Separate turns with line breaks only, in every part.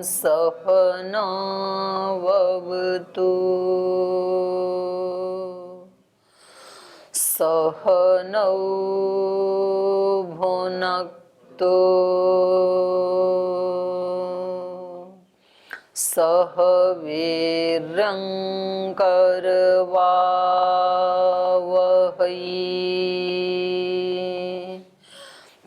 सहनाववतु सहनौ भुनक्तु सह वीर्यङ्करवावहै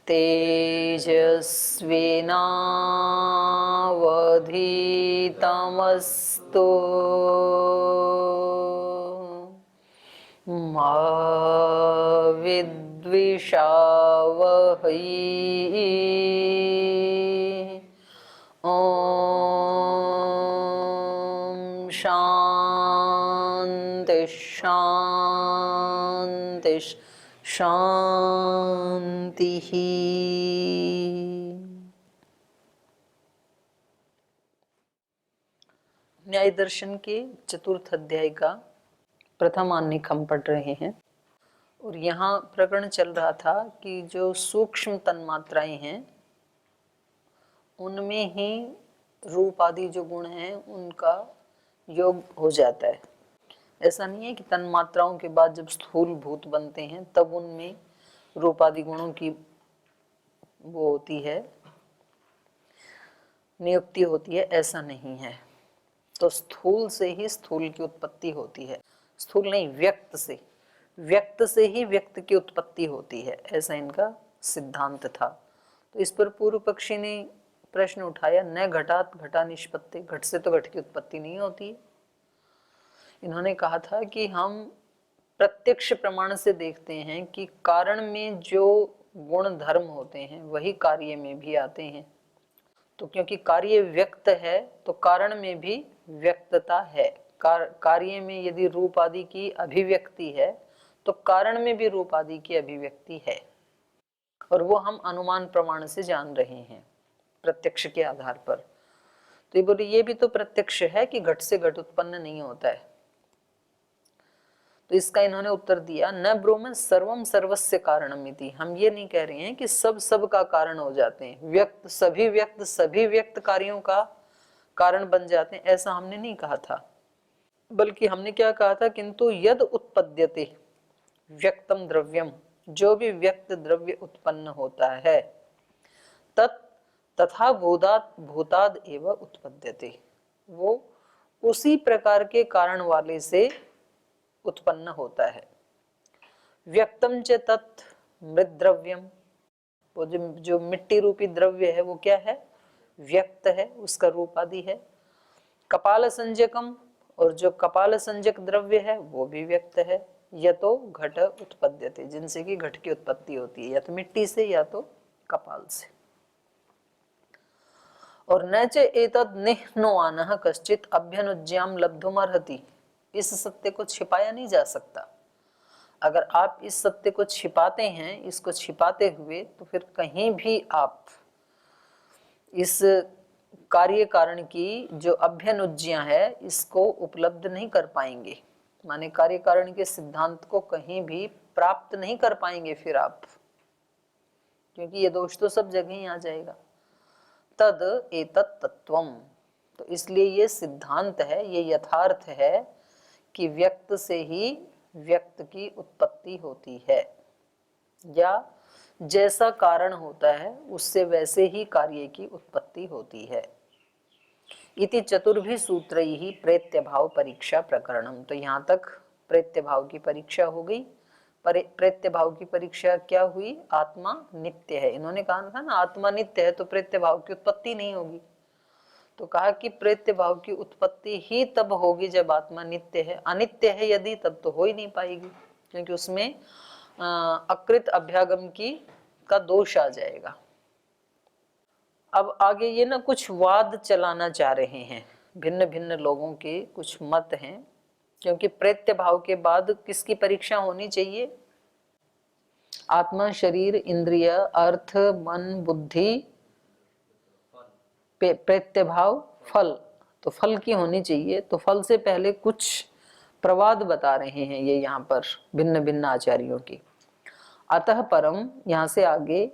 तेजस्विनावधीतमस्तु मा विद्विषावहै। ओम शांति शांति शांति। न्याय दर्शन के चतुर्थ अध्याय का प्रथम आनिक हम पढ़ रहे हैं और यहाँ प्रकरण चल रहा था कि जो सूक्ष्म तन्मात्राएं हैं उनमें ही रूप आदि जो गुण हैं उनका योग हो जाता है। ऐसा नहीं है कि तन्मात्राओं के बाद जब स्थूल भूत बनते हैं तब उनमें रूप आदि गुणों की वो होती है, नियुक्ति होती है, ऐसा नहीं है। तो स्थूल से ही स्थूल की उत्पत्ति होती है, स्थूल नहीं व्यक्त से, व्यक्त से ही व्यक्त की उत्पत्ति होती है, ऐसा इनका सिद्धांत था। तो इस पर पूर्व पक्षी ने प्रश्न उठाया, न घटात घटा निष्पत्ति, घट से तो घट की उत्पत्ति नहीं होती। इन्होंने कहा था कि हम प्रत्यक्ष प्रमाण से देखते हैं कि कारण में जो गुण धर्म होते हैं वही कार्य में भी आते हैं। तो क्योंकि कार्य व्यक्त है तो कारण में भी व्यक्तता है। कार्य में यदि रूप आदि की अभिव्यक्ति है तो कारण में भी रूप आदि की अभिव्यक्ति है, और वो हम अनुमान प्रमाण से जान रहे हैं प्रत्यक्ष के आधार पर। तो ये बोले ये भी तो प्रत्यक्ष है कि घट से घट उत्पन्न नहीं होता है। तो इसका इन्होंने उत्तर दिया, न ब्रूमन सर्वम सर्वस्य कारणमिति। हम ये नहीं कह रहे हैं कि सब का कारण हो जाते हैं, व्यक्त सभी व्यक्त कार्यों का कारण बन जाते हैं, ऐसा हमने नहीं कहा था। बल्कि हमने क्या कहा था, किंतु यद उत्पद्यते व्यक्तम द्रव्यम, जो भी व्यक्त द्रव्य उत्पन्न होता है, तथा भूताद एवं उत्पद्यते, वो उसी प्रकार के कारण वाले से उत्पन्न होता है। व्यक्तम च तत् मृत द्रव्यम, वो जो मिट्टी रूपी द्रव्य है वो क्या है, व्यक्त है, उसका रूप आदि है। कपाल संजकम, और जो कपाल संजक द्रव्य है वो भी व्यक्त है। या तो घट उत्पद्यते, जिनसे कि घट की उत्पत्ति होती है, या तो मिट्टी से या तो कपाल से। और न च एतद् निह्नोआनः कश्चित् अभ्यनुज्याम लब्धुमर्हति, इस सत्य को छिपाया नहीं जा सकता। अगर आप इस सत्य को छिपाते हैं, इसको छिपाते हुए, तो फिर कहीं भी आप इस कार्य कारण की जो अभ्यनुज्ञा है इसको उपलब्ध नहीं कर पाएंगे। माने कार्य कारण के सिद्धांत को कहीं भी प्राप्त नहीं कर पाएंगे फिर आप, क्योंकि ये दोष तो सब जगह ही आ जाएगा। तद एतत् तत्वम, तो इसलिए ये सिद्धांत है, ये यथार्थ है कि व्यक्त से ही व्यक्त की उत्पत्ति होती है, या जैसा कारण होता है उससे वैसे ही कार्य की उत्पत्ति होती है। इति चतुर्भि सूत्रैहि प्रेत्य भाव परीक्षा प्रकरणम। तो यहाँ तक प्रेत्य भाव की परीक्षा हो गई। प्रेत्य भाव की परीक्षा क्या हुई, आत्मा नित्य है। इन्होंने कहा था ना आत्मा नित्य है तो प्रेत्य भाव की उत्पत्ति नहीं होगी। तो कहा कि प्रेत्य भाव की उत्पत्ति ही तब होगी जब आत्मा नित्य है, अनित्य है यदि तब तो हो ही नहीं पाएगी, क्योंकि उसमें अकृत अभ्यागम का दोष आ जाएगा। अब आगे ये ना कुछ वाद चलाना चाह रहे हैं, भिन्न भिन्न लोगों के कुछ मत हैं, क्योंकि प्रेत्य भाव के बाद किसकी परीक्षा होनी चाहिए, आत्मा शरीर इंद्रिय अर्थ मन बुद्धि प्रेत्य भाव फल, तो फल की होनी चाहिए। तो फल से पहले कुछ प्रवाद बता रहे हैं ये यहाँ पर भिन्न भिन्न आचार्यों की। अतः परम, यहाँ से आगे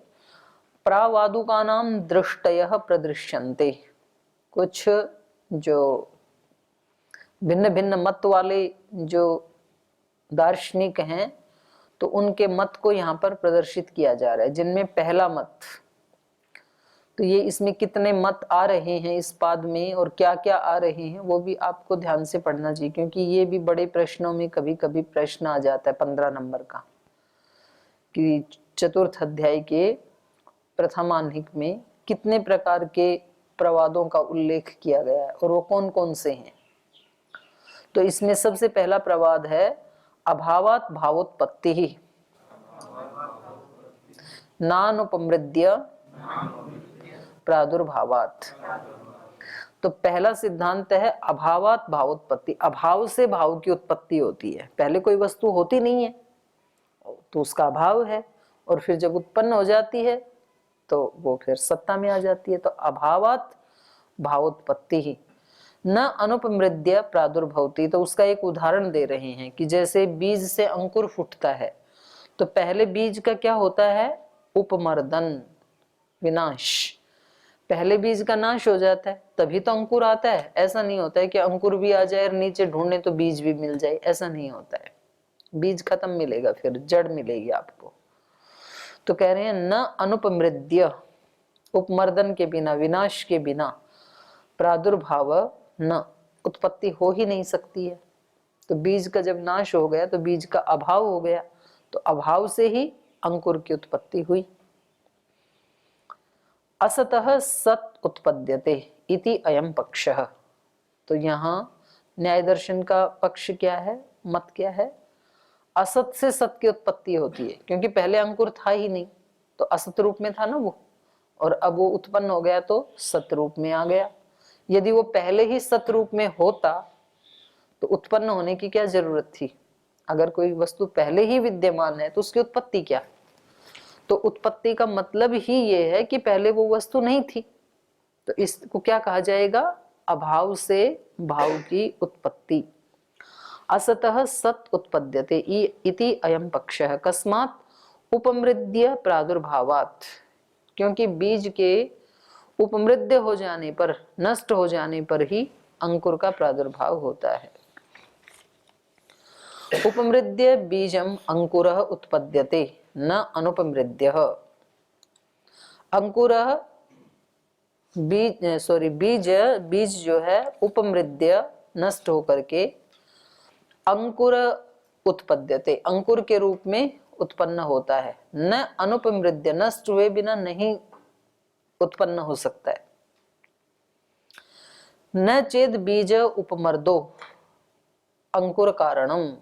प्रावादुकानाम दृष्टयः प्रदृश्यन्ते, कुछ जो भिन्न भिन्न मत वाले जो दार्शनिक हैं तो उनके मत को यहाँ पर प्रदर्शित किया जा रहा है, जिनमें पहला मत, तो ये इसमें कितने मत आ रहे हैं इस पाद में और क्या क्या आ रहे हैं वो भी आपको ध्यान से पढ़ना चाहिए, क्योंकि ये भी बड़े प्रश्नों में कभी कभी प्रश्न आ जाता है 15 नंबर का कि चतुर्थ अध्याय के प्रथमान्हिक में कितने प्रकार के प्रवादों का उल्लेख किया गया है और वो कौन कौन से हैं। तो इसमें सबसे पहला प्रवाद है अभावात भावोत्पत्ति ही नानुपमृद्य प्रादुर्भावात। तो पहला सिद्धांत है अभावात भावोत्पत्ति, अभाव से भाव की उत्पत्ति होती है। पहले कोई वस्तु होती नहीं है तो उसका अभाव है, और फिर जब उत्पन्न हो जाती है तो वो फिर सत्ता में आ जाती है। तो अभावात भावोत्पत्ति ही न अनुपमृद्य प्रादुर्भवती। तो उसका एक उदाहरण दे रहे हैं कि जैसे बीज से अंकुर फूटता है तो पहले बीज का क्या होता है, उपमर्दन, विनाश। पहले बीज का नाश हो जाता है तभी तो अंकुर आता है। ऐसा नहीं होता है कि अंकुर भी आ जाए और नीचे ढूंढने तो बीज भी मिल जाए, ऐसा नहीं होता है। बीज खत्म मिलेगा, फिर जड़ मिलेगी आपको। तो कह रहे हैं न अनुपमृद्य, उपमर्दन के बिना, विनाश के बिना, प्रादुर्भाव न, उत्पत्ति हो ही नहीं सकती है। तो बीज का जब नाश हो गया तो बीज का अभाव हो गया, तो अभाव से ही अंकुर की उत्पत्ति हुई। असतः सत उत्पद्यते इति अयम पक्षः। तो यहाँ न्याय दर्शन का पक्ष क्या है, मत क्या है, असत से सत की उत्पत्ति होती है, क्योंकि पहले अंकुर था ही नहीं, तो असत रूप में था ना वो, और अब वो उत्पन्न हो गया तो सत रूप में आ गया। यदि वो पहले ही सत रूप में होता तो उत्पन्न होने की क्या जरूरत थी। अगर कोई वस्तु पहले ही विद्यमान है तो उसकी उत्पत्ति क्या। तो उत्पत्ति का मतलब ही ये है कि पहले वो वस्तु नहीं थी। तो इसको क्या कहा जाएगा, अभाव से भाव की उत्पत्ति। असतः सत उत्पद्यते इति अयम पक्षः कस्मात् उपमृद्य प्रादुर्भावात्। क्योंकि बीज के उपमृद्य हो जाने पर, नष्ट हो जाने पर ही अंकुर का प्रादुर्भाव होता है। उपमृद्य बीजम अंकुरः उत्पद्यते न अनुपमृद्यः। अंकुरः बीज जो है उपमृद्य, नष्ट होकर के अंकुर उत्पद्यते, अंकुर के रूप में उत्पन्न होता है। न अनुपमृद्य, नष्ट हुए बिना नहीं उत्पन्न हो सकता है। न चेद बीज उपमर्दो अंकुर कारणम।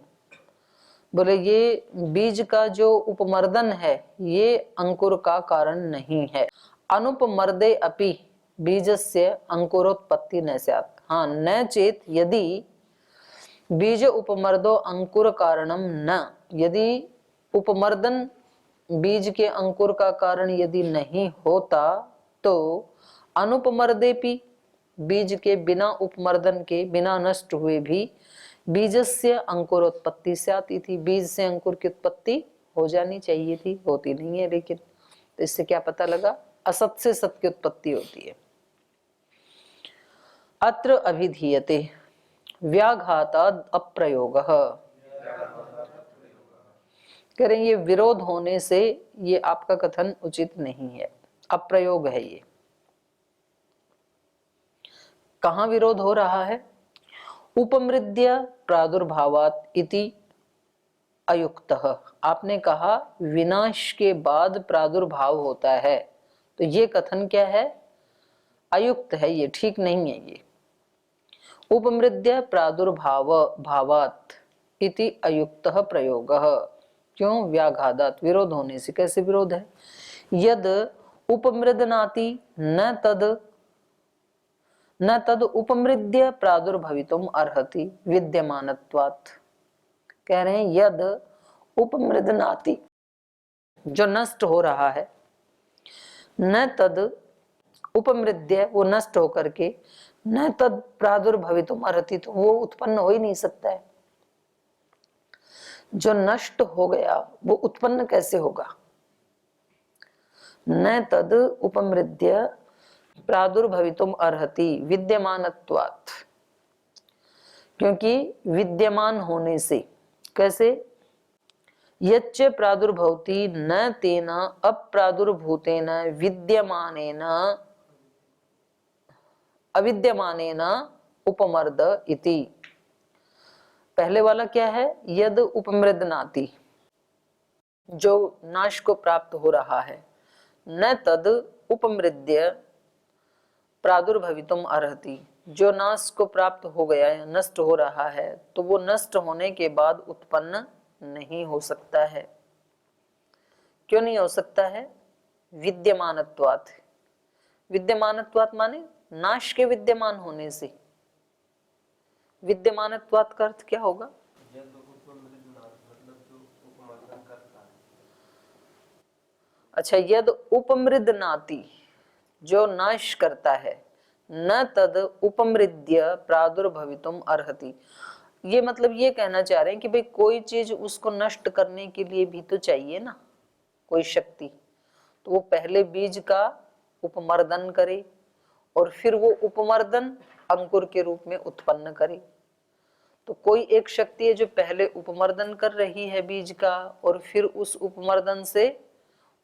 बोले ये बीज का जो उपमर्दन है ये अंकुर का कारण नहीं है। अनुपमर्दे अपि बीजस्य अंकुरोत्पत्ति न स्यात्। हाँ, न चेत यदि बीज उपमर्दो अंकुर कारणम न, यदि उपमर्दन बीज के अंकुर का कारण यदि नहीं होता तो अनुपमर्देपि, बीज के बिना उपमर्दन के, बिना नष्ट हुए भी बीजस्य अंकुरोत्पत्ति स्यात् इति, बीज से अंकुर की उत्पत्ति हो जानी चाहिए थी, होती नहीं है। लेकिन तो इससे क्या पता लगा, असत से सत की उत्पत्ति होती है। अत्र अभिधीयते व्याघाताद् अप्रयोगः। कह रहे हैं ये विरोध होने से ये आपका कथन उचित नहीं है, अप्रयोग है ये। कहाँ विरोध हो रहा है, उपमृद्य प्रादुर्भावात् इति अयुक्तः। आपने कहा विनाश के बाद प्रादुर्भाव होता है, तो ये कथन क्या है, अयुक्त है, ये ठीक नहीं है। ये उपमृद्य प्रादुर्भाव भावात् इति अयुक्तः प्रयोगः। क्यों, व्याघातात्, विरोध होने से। कैसे विरोध है, यद उपमृदनाति न तद उपमृद्य प्रादुर्भवितुम अर्हति विद्यमानत्वात्। कह रहे हैं यद उपमृदनाति, जो नष्ट हो रहा है, न तद उपमृद्य, वो नष्ट होकर के, न तद प्रादुर्भवितुम अर्हति, तो वो उत्पन्न हो ही नहीं सकता है। जो नष्ट हो गया वो उत्पन्न कैसे होगा। न तद उपमृद्य प्रादुर्भवितुम अर्हति विद्यमानत्वात्, क्योंकि विद्यमान होने से। कैसे? यच्च प्रादुर्भवति न तेन अप्रादुर्भूतेन विद्यमानेन अविद्यमानेन उपमर्द इति। पहले वाला क्या है? यद उपमृदनाति, जो नाश को प्राप्त हो रहा है, न तद उपमृद्य प्रादुर्भवितुम अर्हति, जो नाश को प्राप्त हो गया है, नष्ट हो रहा है, तो वो नष्ट होने के बाद उत्पन्न नहीं हो सकता है। क्यों नहीं हो सकता है? विद्यमानत्वात्। विद्यमानत्वात् माने नाश के विद्यमान होने से। विद्यमानत्वात् का अर्थ क्या होगा? अच्छा, यद उपमृदनाति, जो नाश करता है, न तद उपमृद्य प्रादुर्भवितुम अर्हति। ये मतलब ये कहना चाह रहे हैं कि भाई कोई चीज उसको नष्ट करने के लिए भी तो चाहिए ना कोई शक्ति, तो वो पहले बीज का उपमर्दन करे और फिर वो उपमर्दन अंकुर के रूप में उत्पन्न करे। तो कोई एक शक्ति है जो पहले उपमर्दन कर रही है बीज का और फिर उस उपमर्दन से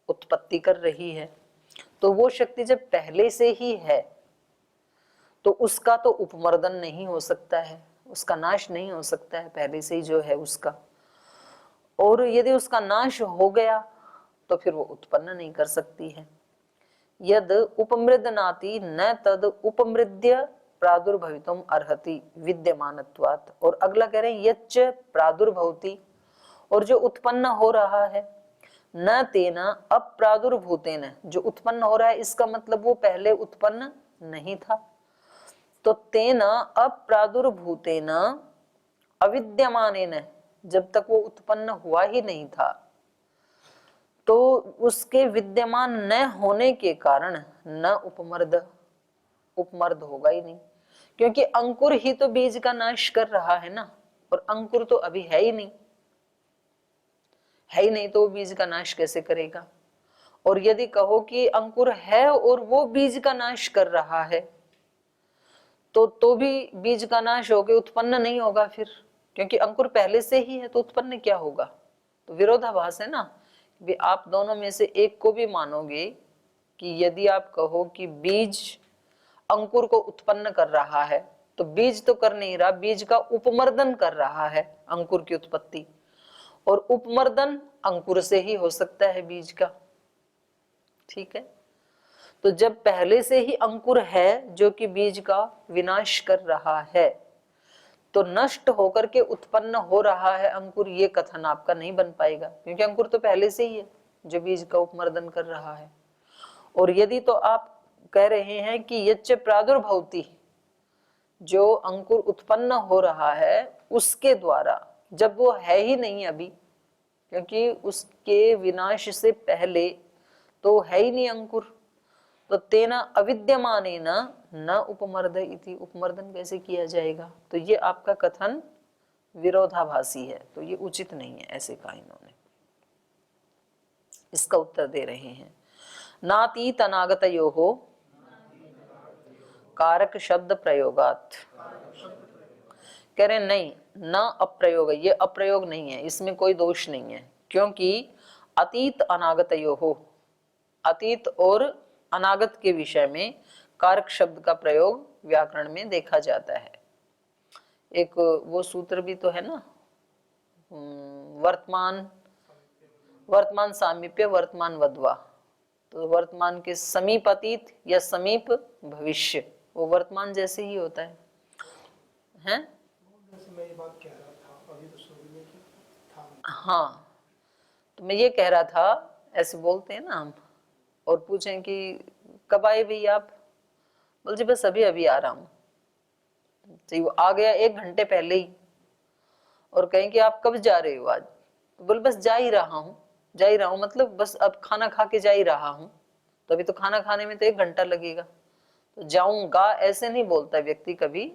उत्पत्ति कर रही है। तो वो शक्ति जब पहले से ही है तो उसका तो उपमर्दन नहीं हो सकता है, उसका नाश नहीं हो सकता है, पहले से ही जो है उसका। और यदि उसका नाश हो गया तो फिर वो उत्पन्न नहीं कर सकती है। यद उपमृदनाति न तद उपमृद्य प्रादुर्भवितुम अर्हति विद्यमानत्वात्। और अगला कह रहे हैं यच्च प्रादुर्भवति, और जो उत्पन्न हो रहा है, न तेना अप्रादुर्भूतेन, जो उत्पन्न हो रहा है इसका मतलब वो पहले उत्पन्न नहीं था। तो तेना अप्रादुर्भूतेन अविद्यमानेन, जब तक वो उत्पन्न हुआ ही नहीं था तो उसके विद्यमान न होने के कारण न उपमर्द होगा ही नहीं, क्योंकि अंकुर ही तो बीज का नाश कर रहा है ना, और अंकुर तो अभी है ही नहीं, तो बीज का नाश कैसे करेगा। और यदि कहो कि अंकुर है और वो बीज का नाश कर रहा है तो भी बीज का नाश होके उत्पन्न नहीं होगा फिर, क्योंकि अंकुर पहले से ही है, तो उत्पन्न क्या होगा। तो विरोधाभास है ना। भी आप दोनों में से एक को भी मानोगे कि यदि आप कहो कि बीज अंकुर को उत्पन्न कर रहा है, तो बीज तो कर नहीं रहा, बीज का उपमर्दन कर रहा है अंकुर की उत्पत्ति, और उपमर्दन अंकुर से ही हो सकता है बीज का। ठीक है, तो जब पहले से ही अंकुर है जो कि बीज का विनाश कर रहा है, तो नष्ट होकर के उत्पन्न हो रहा है अंकुर, ये कथन आपका नहीं बन पाएगा, क्योंकि अंकुर तो पहले से ही है जो बीज का उपमर्दन कर रहा है। और यदि तो आप कह रहे हैं कि यच्च प्रादुर्भवति, जो अंकुर उत्पन्न हो रहा है उसके द्वारा, जब वो है ही नहीं अभी, क्योंकि उसके विनाश से पहले तो है ही नहीं अंकुर, तो तेना अविद्यमानेन न उपमर्द इति, उपमर्दन कैसे किया जाएगा। तो ये आपका कथन विरोधाभासी है, तो ये उचित नहीं है, ऐसे कहा इन्होंने। इसका उत्तर दे रहे हैं नातीत अनागतयोः कारक शब्द प्रयोगात। कह रहे नहीं, न अप्रयोग, ये अप्रयोग नहीं है, इसमें कोई दोष नहीं है, क्योंकि अतीत अनागतयोः, अतीत और अनागत के विषय में कारक शब्द का प्रयोग व्याकरण में देखा जाता है। एक वो सूत्र भी तो है ना, वर्तमान सामीप्य वर्तमान वद्वा, तो वर्तमान के समीप अतीत या समीप भविष्य, वो वर्तमान जैसे ही होता है, हैं? मैं ये बात कह रहा था अभी तो हाँ, तो मैं ये कह रहा था, ऐसे बोलते हैं ना हम, और पूछें कि कब आए भैया आप, बोल जी बस अभी अभी आ रहा हूँ, तो वो आ गया 1 घंटे पहले ही। और कहें कि आप कब जा रहे हो आज, तो बोल बस जा ही रहा हूँ मतलब बस अब खाना खा के जा ही रहा हूँ, तो अभी तो खाना खाने में तो 1 घंटा लगेगा, तो जाऊंगा ऐसे नहीं बोलता व्यक्ति कभी,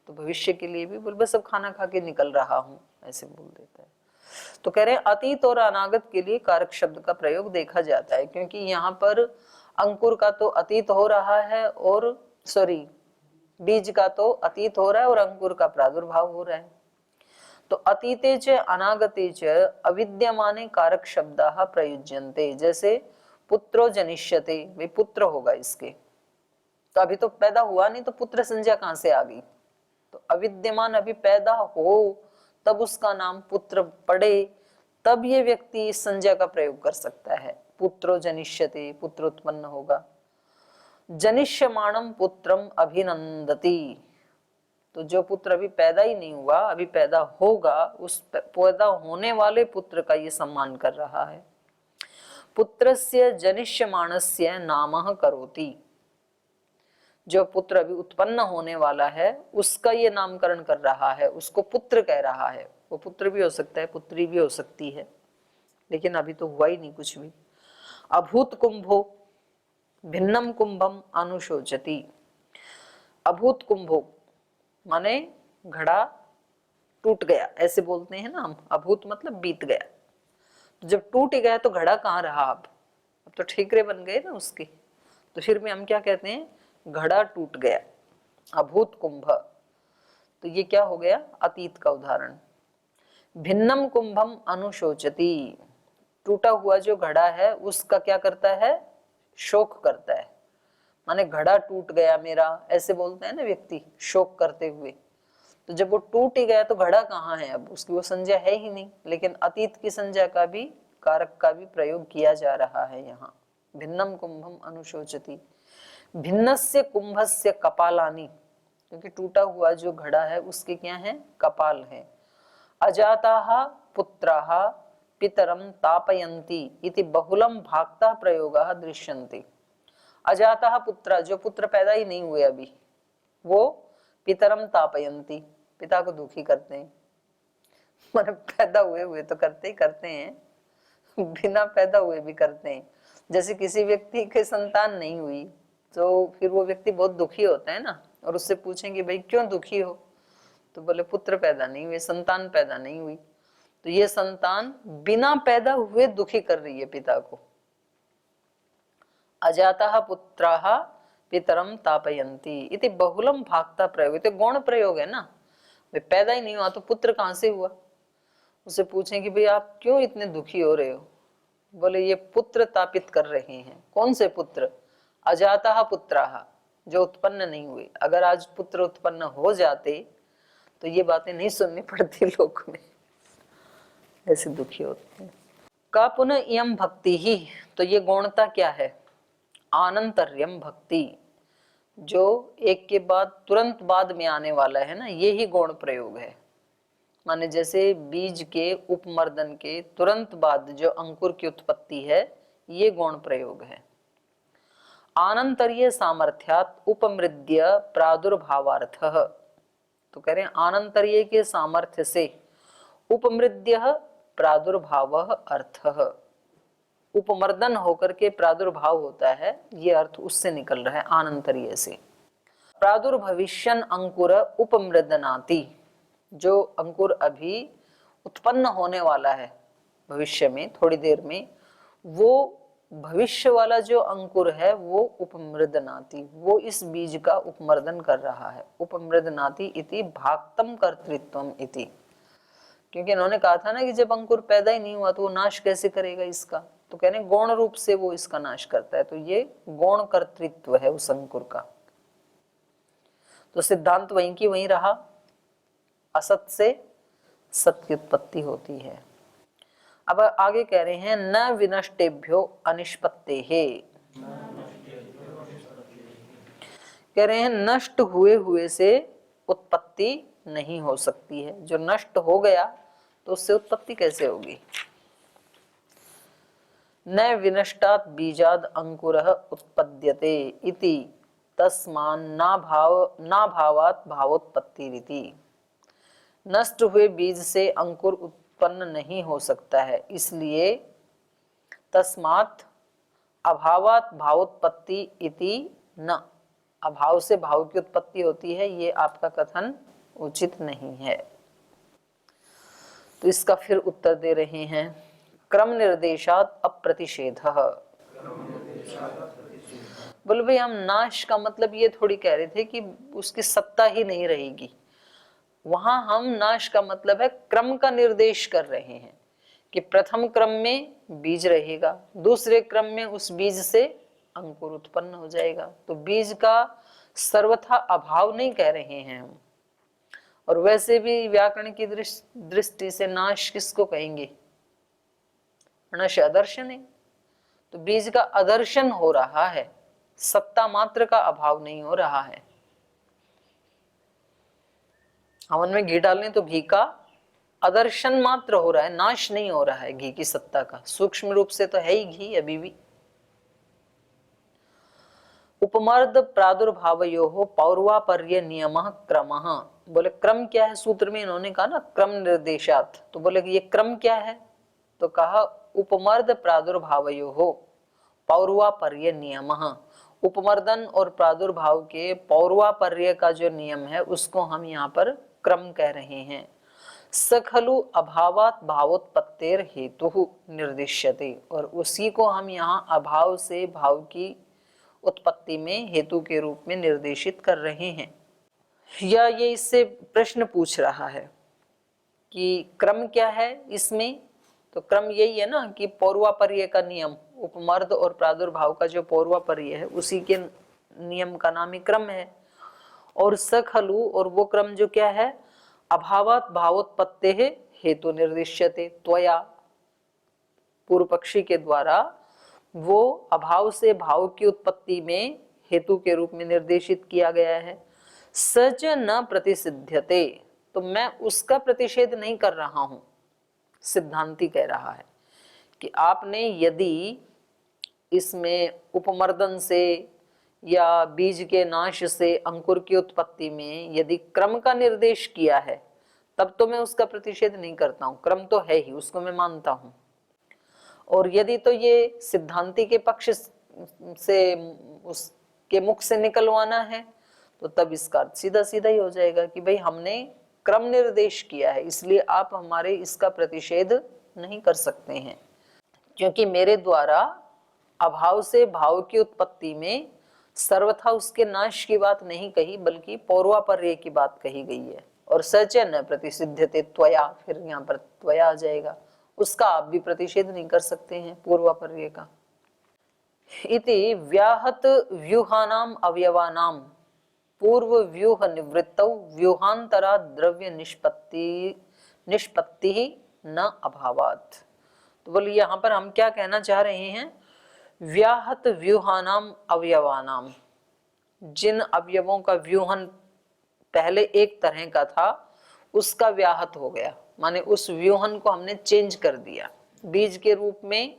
तो भविष्य के लिए भी बोल बस अब खाना खा के निकल रहा हूँ, ऐसे बोल देता है। तो कह रहे हैं अतीत और अनागत के लिए कारक शब्द का प्रयोग देखा जाता है, क्योंकि यहाँ पर अंकुर का तो अतीत हो रहा है और बीज का तो अतीत हो रहा है और अंकुर का प्रादुर्भाव हो रहा है। तो अतीते च अनागते च अविद्यमाने कारक शब्दाः प्रयुज्यन्ते। जैसे पुत्रो जनिष्यते, वे पुत्र होगा इसके, तो अभी तो पैदा हुआ नहीं, तो पुत्र संज्ञा कहां से आ गई? तो अविद्यमान अभी पैदा हो तब उसका नाम पुत्र पड़े, तब ये व्यक्ति इस संज्ञा का प्रयोग कर सकता है। पुत्रो जनिष्यते, पुत्र उत्पन्न होगा। जनिष्यमाणम पुत्रम अभिनंदति, तो जो पुत्र अभी पैदा ही नहीं हुआ, अभी पैदा होगा, उस पैदा होने वाले पुत्र का ये सम्मान कर रहा है। पुत्रस्य जनिष्यमाणस्य नामः करोति, जो पुत्र अभी उत्पन्न होने वाला है उसका ये नामकरण कर रहा है, उसको पुत्र कह रहा है। वो पुत्र भी हो सकता है, पुत्री भी हो सकती है, लेकिन अभी तो हुआ ही नहीं कुछ भी। अभूत कुंभो भिन्नम कुंभम अनुशोचति। अभूत कुंभो माने घड़ा टूट गया, ऐसे बोलते हैं ना हम। अभूत मतलब बीत गया। तो जब टूट गया तो घड़ा कहाँ रहा? अब तो ठीकरे बन गए ना उसके, तो फिर में हम क्या कहते हैं? घड़ा टूट गया, अभूत कुंभ। तो ये क्या हो गया? अतीत का उदाहरण। भिन्नम कुंभम अनुशोचति, टूटा हुआ जो घड़ा है उसका क्या करता है? शोक करता है। माने घड़ा टूट गया मेरा, ऐसे बोलते हैं ना व्यक्ति शोक करते हुए। तो जब वो टूट ही गया तो घड़ा कहाँ है? अब उसकी वो संज्ञा है ही नहीं, लेकिन अतीत की संज्ञा का भी, कारक का भी प्रयोग किया जा रहा है यहाँ। भिन्नम कुंभम अनुशोचति। भिन्नस्य कुंभस्य कपालानि, क्योंकि टूटा हुआ जो घड़ा है उसके क्या है? कपाल है। अजाताः पुत्राः पितरं तापयन्ति इति बहुलम भाक्ता प्रयोगः दृश्यन्ते। अजातः पुत्र, जो पुत्र पैदा ही नहीं हुए अभी, वो पितरम तापयन्ति, पिता को दुखी करते हैं। मतलब पैदा हुए तो करते ही करते हैं, बिना पैदा हुए भी करते हैं। जैसे किसी व्यक्ति के संतान नहीं हुई तो फिर वो व्यक्ति बहुत दुखी होता है ना, और उससे पूछेंगे भाई क्यों दुखी हो? तो बोले पुत्र पैदा नहीं हुए, संतान पैदा नहीं हुई। तो ये संतान बिना पैदा हुए दुखी कर रही है पिता को। अजातः पुत्राः पितरम तापयन्ति इति बहुलम भाक्ता प्रयोग। तो गौण प्रयोग है ना, वे पैदा ही नहीं हुआ तो पुत्र कहां से हुआ? उसे पूछेंगे भाई आप क्यों इतने दुखी हो रहे हो? बोले ये पुत्र तापित कर रहे हैं। कौन से पुत्र? अजातः पुत्राः, जो उत्पन्न नहीं हुए। अगर आज पुत्र उत्पन्न हो जाते तो ये बातें नहीं सुननी पड़ती लोग में, ऐसे दुखी होते हैं। का पुनः इयम भक्ति ही, तो ये गौणता क्या है? आनंतर्यम भक्ति, जो एक के बाद तुरंत बाद में आने वाला है ना, ये ही गौण प्रयोग है। माने जैसे बीज के उपमर्दन के तुरंत बाद जो अंकुर की उत्पत्ति है, ये गौण प्रयोग है। आनंतर्य सामर्थ्यात उपमृद्य प्रादुर्भावार्थः, तो कह रहे हैं आनंतर्य के सामर्थ्य से उपमृद्य प्रादुर्भाव अर्थः, उपमर्दन होकर के प्रादुर्भाव होता है, ये अर्थ उससे निकल रहा है आनंतर्य से। प्रादुर्भविष्यन् अंकुर उपमृदनाति, जो अंकुर अभी उत्पन्न होने वाला है भविष्य में, थोड़ी देर में, वो भविष्य वाला जो अंकुर है वो उपमृदनाति, वो इस बीज का उपमर्दन कर रहा है। उपमृदनाति इति भाक्तम कर्तृत्वम इति, क्योंकि इन्होंने कहा था ना कि जब अंकुर पैदा ही नहीं हुआ तो वो नाश कैसे करेगा इसका? तो कहने गौण रूप से वो इसका नाश करता है। तो ये गौण कर्तृत्व है उस अंकुर का। तो सिद्धांत वहीं की वहीं रहा, असत से सत की उत्पत्ति होती है। अब आगे कह रहे हैं न विनष्टेभ्यो अनिष्पत्तेः, कह रहे हैं नष्ट हुए से उत्पत्ति नहीं हो सकती है। जो नष्ट हो गया तो उससे उत्पत्ति कैसे होगी? न विनष्टात् बीजाद अंकुरः उत्पद्यते इति तस्मान् ना भावात् भावोत्पत्तिरिति। नष्ट हुए बीज से अंकुर उत्पन्न नहीं हो सकता है, इसलिए तस्मात् अभावात् भावोत्पत्ति इति न, अभाव से भाव की उत्पत्ति होती है, ये आपका कथन उचित नहीं है। तो इसका फिर उत्तर दे रहे हैं क्रम निर्देशात् अप्रतिषेधः। बोले भाई हम नाश का मतलब ये थोड़ी कह रहे थे कि उसकी सत्ता ही नहीं रहेगी, वहां हम नाश का मतलब है क्रम का निर्देश कर रहे हैं कि प्रथम क्रम में बीज रहेगा, दूसरे क्रम में उस बीज से अंकुर उत्पन्न हो जाएगा। तो बीज का सर्वथा अभाव नहीं कह रहे हैं हम। और वैसे भी व्याकरण की दृष्टि से नाश किसको कहेंगे? नश अदर्शन है, तो बीज का अदर्शन हो रहा है, सत्ता मात्र का अभाव नहीं हो रहा है। हवन में घी डालने तो घी का अदर्शन मात्र हो रहा है, नाश नहीं हो रहा है घी की सत्ता का, सूक्ष्म रूप से तो है ही घी अभी भी। उपमर्द प्रादुर्भावयोः पौर्वापर्य नियमः क्रमः, बोले क्रम क्या है? सूत्र में इन्होंने कहा ना क्रम निर्देशात, तो बोले कि ये क्रम क्या है? तो कहा उपमर्द प्रादुर्भावयोः पौर्वापर्य नियमः, उपमर्दन और प्रादुर्भाव के पौर्वापर्य का जो नियम है उसको हम यहाँ पर क्रम कह रहे हैं। स खलु अभावात भावोत्पत्तेर हेतु निर्दिश्यते, और उसी को हम यहाँ अभाव से भाव की उत्पत्ति में हेतु के रूप में निर्देशित कर रहे हैं। या ये इससे प्रश्न पूछ रहा है कि क्रम क्या है इसमें? तो क्रम यही है ना कि पौर्वापर्य का नियम, उपमर्द और प्रादुर्भाव का जो पौर्वापर्य है उसी के नियम का नाम ही क्रम है। और स खलु, और वो क्रम जो क्या है? अभावात भावोत्पत्ते हेतु निर्दिश्यते त्वया, पूर्व पक्षी के द्वारा वो अभाव से भाव की उत्पत्ति में हेतु के रूप में निर्देशित किया गया है। सच न प्रतिसिध्यते, तो मैं उसका प्रतिषेध नहीं कर रहा हूं, सिद्धांती कह रहा है कि आपने यदि इसमें उपमर्दन से या बीज के नाश से अंकुर की उत्पत्ति में यदि क्रम का निर्देश किया है तब तो मैं उसका प्रतिषेध नहीं करता हूं, क्रम तो है ही, उसको मैं मानता हूं। और यदि तो ये सिद्धांति के पक्ष से उसके मुख से निकलवाना है तो तब इसका अर्थ सीधा सीधा ही हो जाएगा कि भाई हमने क्रम निर्देश किया है इसलिए आप हमारे इसका प्रतिषेध नहीं कर सकते हैं, क्योंकि मेरे द्वारा अभाव से भाव की उत्पत्ति में सर्वथा उसके नाश की बात नहीं कही बल्कि पौर्वापर्य की बात कही गई है। और सच न प्रतिसिध्यते त्वया, फिर यहाँ पर त्वया आ जाएगा, उसका आप भी प्रतिषेध नहीं कर सकते हैं पूर्वापर्य का। इति व्याहत व्यूहानाम अवयवानाम पूर्व व्यूह निवृत्तौ व्यूहांतरा द्रव्य निष्पत्ति न अभावात्। तो बोलिए यहाँ पर हम क्या कहना चाह रहे हैं? व्याहत व्यूहानाम अवयवानाम, जिन अवयवों का व्यूहन पहले एक तरह का था उसका व्याहत हो गया, माने उस व्यूहन को हमने चेंज कर दिया। बीज के रूप में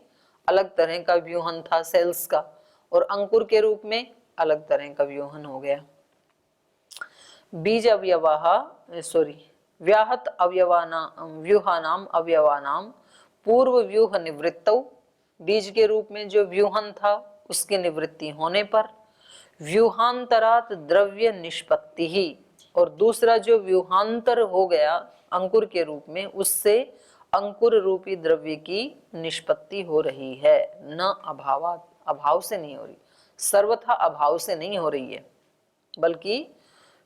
अलग तरह का व्यूहन था सेल्स का, और अंकुर के रूप में अलग तरह का व्यूहन हो गया। बीज व्याहत व्यूहानाम अवयवानाम पूर्व व्यूह निवृत्तौ, बीज के रूप में जो व्यूहन था उसकी निवृत्ति होने पर व्यूहांतरात द्रव्य निष्पत्ति ही, और दूसरा जो व्यूहांतर हो गया अंकुर के रूप में उससे अंकुर रूपी द्रव्य की निष्पत्ति हो रही है। न अभावात, अभाव से नहीं हो रही, सर्वथा अभाव से नहीं हो रही है बल्कि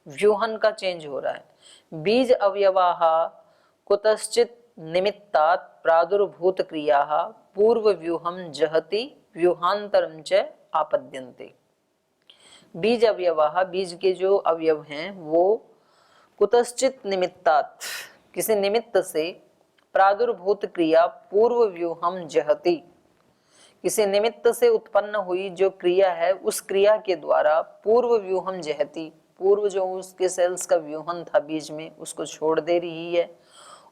व्यूहन का चेंज हो रहा है। बीज अवयवाः कुतश्चित निमित्तात् प्रादुर्भूत क्रियाः पूर्व व्यूहम जहति व्यूहांतरम च आपद्यन्ते। बीज अवयवाः, बीज के जो अवयव हैं वो कुतश्चित निमित्तात्, किसी निमित्त से, प्रादुर्भूत क्रिया पूर्व व्यूहम जहति, किसी निमित्त से उत्पन्न हुई जो क्रिया है उस क्रिया के द्वारा पूर्व व्यूहम जहति, पूर्व जो उसके सेल्स का व्यूहन था बीज में उसको छोड़ दे रही है,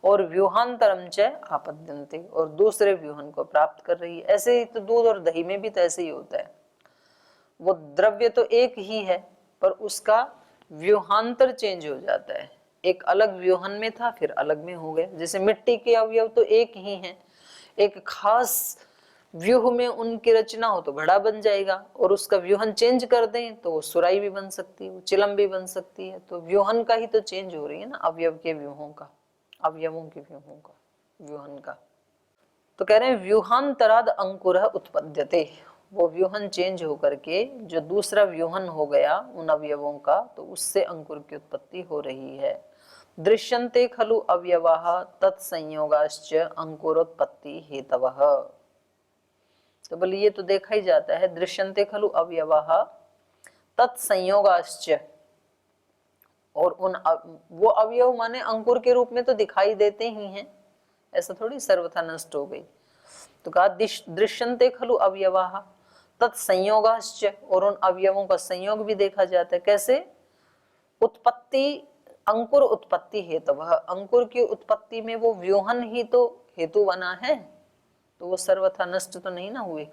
और व्यूहांतरम च आपद्यन्ते, और दूसरे व्यूहन को प्राप्त कर रही है। ऐसे ही तो दूध और दही में भी तो ऐसे ही होता है, वो द्रव्य तो एक ही है पर उसका व्यूहांतर चेंज हो जाता है, एक अलग व्यूहन में था फिर अलग में हो गया। जैसे मिट्टी के अवयव तो एक ही हैं, एक खास व्यूह में उनकी रचना हो तो घड़ा बन जाएगा, और उसका व्यूहन चेंज कर दें तो वो सुराई भी बन सकती है, चिलम भी बन सकती है। तो व्यूहन का ही तो चेंज हो रही है ना, अवयव के व्यूहों का, अवयवों के व्यूहों का, व्यूहन का। तो कह रहे हैं व्यूहांतराद अंकुर उत्पद्यते, वो व्यूहन चेंज होकर के जो दूसरा व्यूहन हो गया उन अवयवों का, तो उससे अंकुर की उत्पत्ति हो रही है। दृश्यन्ते खलु अवयवाः तत्संयोगाश्च अंकुरोत्पत्ति हेतवः। तो बोले ये तो देखा ही जाता है, दृश्यन्ते खलु अवयवाः तत्संयोगाश्च, और उन वो अवयव माने अंकुर के रूप में तो दिखाई देते ही हैं, ऐसा थोड़ी सर्वथा नष्ट हो गई। तो कहा दृश्यन्ते खलु अवयवाः तत्संयोगाश्च, और उन अवयवों का संयोग भी देखा जाता है। कैसे? उत्पत्ति, अंकुर उत्पत्ति हेतवः, अंकुर की उत्पत्ति में वो व्यूहन ही तो हेतु बना है, तो वो सर्वथा नष्ट तो नहीं ना हुए।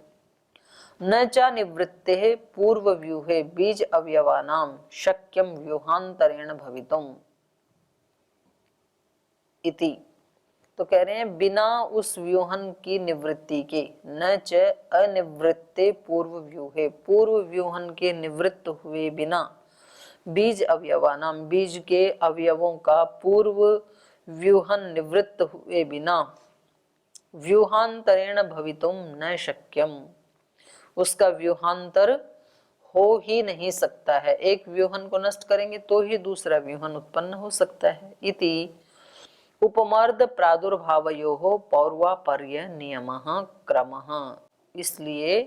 न च निवृत्ते पूर्व व्यूहे बीज अवयवानां शक्यम व्यूहांतरेण भवितुम इति। तो कह रहे हैं बिना उस व्यूहन की निवृत्ति के, न च अनिवृत्ते पूर्व व्यूहे, पूर्व व्यूहन के निवृत्त हुए बिना, बीज अवयवानाम, बीज के अवयवों का पूर्व व्यूहन निवृत्त हुए बिना, व्यूहांतरेण भवितुम न शक्यम, उसका व्यूहांतर हो ही नहीं सकता है। एक व्यूहन को नष्ट करेंगे तो ही दूसरा व्यूहन उत्पन्न हो सकता है। इति उपमर्द प्रादुर्भावयोः पौर्वापर्य नियमः क्रमः। इसलिए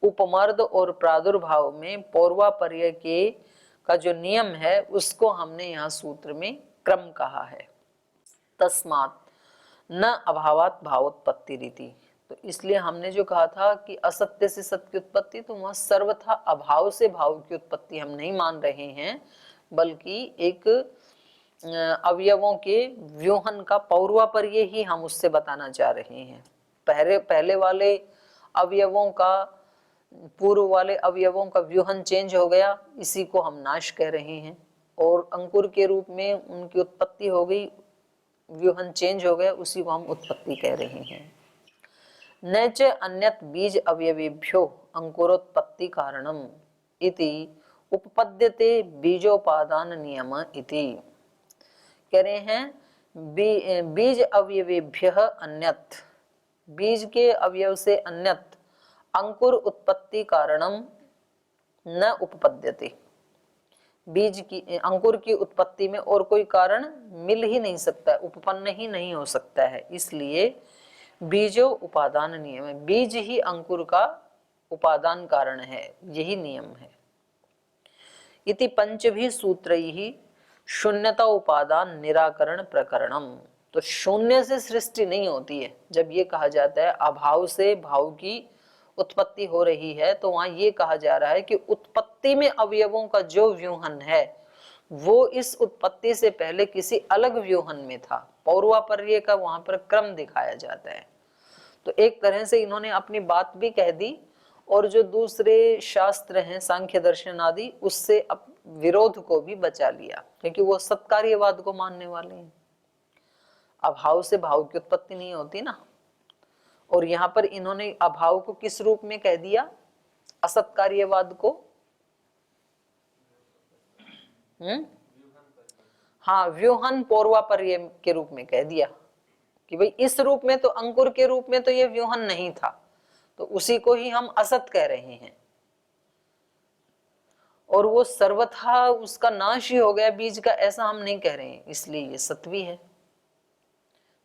उपमर्द और प्रादुर्भाव में पौर्वापर्य के का जो नियम है उसको हमने यहाँ सूत्र में क्रम कहा है। तस्मात् न अभावात भावोत्पत्ति रीति। तो इसलिए हमने जो कहा था कि असत्य से सत्य की उत्पत्ति, तो वहां सर्वथा अभाव से भाव की उत्पत्ति हम नहीं मान रहे हैं, बल्कि एक अवयवों के व्यूहन का पौर्वापर्य ही हम उससे बताना चाह रहे हैं। पहले वाले अवयवों का, पूर्व वाले अवयवों का व्यूहन चेंज हो गया, इसी को हम नाश कह रहे हैं। और अंकुर के रूप में उनकी उत्पत्ति हो गई, व्यूहन चेंज हो गया, उसी को हम उत्पत्ति कह रहे हैं। न च अन्यत बीज अवयवेभ्यो अंकुरोत्पत्ति कारणम इति उपपद्यते बीजोपादान नियम इति। कह रहे हैं बीज अवयवेभ्य अन्यत, बीज के अवयव से अन्यत अंकुर उत्पत्ति कारणम न उपपद्यते, बीज की, अंकुर की उत्पत्ति में और कोई कारण मिल ही नहीं सकता, उपपन्न ही नहीं हो सकता है। इसलिए बीजो उपादान नियम है, बीज ही अंकुर का उपादान कारण है, यही नियम है। इति पंचभी सूत्रैः शून्यता उपादान निराकरण प्रकरणम। तो शून्य से सृष्टि नहीं होती है। जब ये कहा जाता है अभाव से भाव की उत्पत्ति हो रही है, तो वहां ये कहा जा रहा है कि उत्पत्ति में अवयवों का जो व्यूहन है वो इस उत्पत्ति से पहले किसी अलग व्यूहन में था। पौर्वापर्य का वहां पर क्रम दिखाया जाता है। तो एक तरह से इन्होंने अपनी बात भी कह दी, और जो दूसरे शास्त्र हैं सांख्य दर्शन आदि, उससे अब विरोध को भी बचा लिया, क्योंकि वो सत्कार्यवाद को मानने वाले हैं। अभाव से भाव की उत्पत्ति नहीं होती ना। और यहाँ पर इन्होंने अभाव को किस रूप में कह दिया? असत्कार्यवाद को हाँ, व्यूहन पौर्वापर्य के रूप में कह दिया कि भाई इस रूप में तो, अंकुर के रूप में तो ये व्यूहन नहीं था, तो उसी को ही हम असत कह रहे हैं। और वो सर्वथा उसका नाश ही हो गया बीज का, ऐसा हम नहीं कह रहे हैं, इसलिए ये सत्वी है।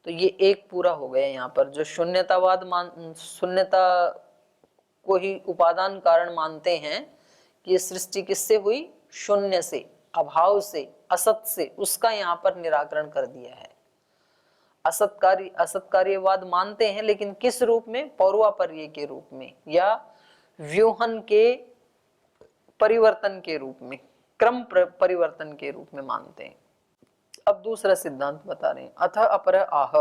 तो ये एक पूरा हो गया। यहाँ पर जो शून्यतावाद शून्यता को ही उपादान कारण मानते हैं कि ये सृष्टि किससे हुई? शून्य से, अभाव से, असत से, उसका यहाँ पर निराकरण कर दिया है। असत्कार्यवाद मानते हैं, लेकिन किस रूप में? पौर्वापर्य के रूप में, या व्यूहन के परिवर्तन के रूप में, क्रम परिवर्तन के रूप में मानते हैं। अब दूसरा सिद्धांत बता रहे हैं। अथ अपर आह,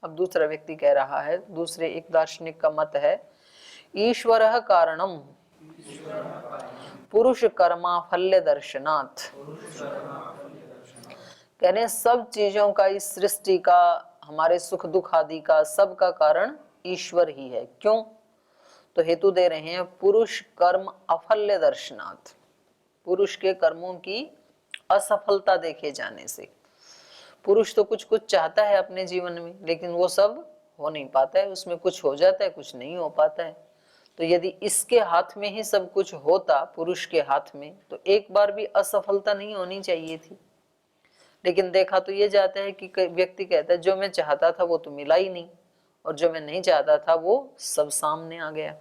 अब दूसरा व्यक्ति कह रहा है, दूसरे एक दार्शनिक का मत है, ईश्वरः कारणम पुरुष कर्मा फल्य दर्शनात्। कह रहे हैं सब चीजों का, इस सृष्टि का, हमारे सुख दुख आदि का, सब का कारण ईश्वर ही है। क्यों? तो हेतु दे रहे हैं, पुरुष कर्म अफल्य दर्शनात्, पुरुष के कर्मों की असफलता देखे जाने से। पुरुष तो कुछ कुछ चाहता है अपने जीवन में, लेकिन वो सब हो नहीं पाता है, उसमें कुछ हो जाता है, कुछ नहीं हो पाता है। तो यदि इसके हाथ में ही सब कुछ होता, पुरुष के हाथ में, तो एक बार भी असफलता नहीं होनी चाहिए थी। लेकिन देखा तो ये जाता है कि व्यक्ति कहता है जो मैं चाहता था वो तो मिला ही नहीं, और जो मैं नहीं चाहता था वो सब सामने आ गया।